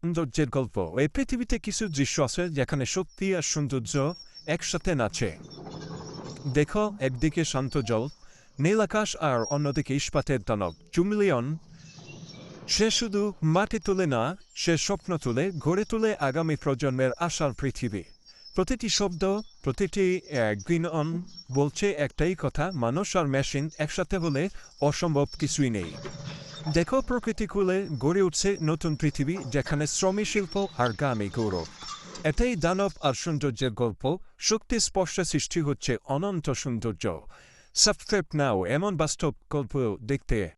সৌন্দর্যের গল্প। এই পৃথিবীতে কিছু দৃশ্য আছে যেখানে শক্তি আর সৌন্দর্য একসাথে নাচে। দেখো, একদিকে শান্ত জল, নীল আকাশ, আর অন্যদিকে ইস্পাতের দানব জুমলিয়ন। সে শুধু মাটি তুলে না, সে স্বপ্ন তুলে, গড়ে তুলে আগামী প্রজন্মের আশার পৃথিবী। প্রতিটি শব্দ, প্রতিটি গ্রিন বলছে একটাই কথা: মানুষ আর মেশিন একসাথে হলে অসম্ভব কিছুই নেই। দেখো, প্রকৃতি কুলে গড়ে উঠছে নতুন পৃথিবী, যেখানে শ্রমী শিল্প আর গ্রামী গৌরব। এটাই দানব আর সৌন্দর্যের গল্প। শক্তি স্পর্শে সৃষ্টি হচ্ছে অনন্ত সৌন্দর্য। সাবস্ক্রাইব নাও এমন বাস্তব গল্প দেখতে।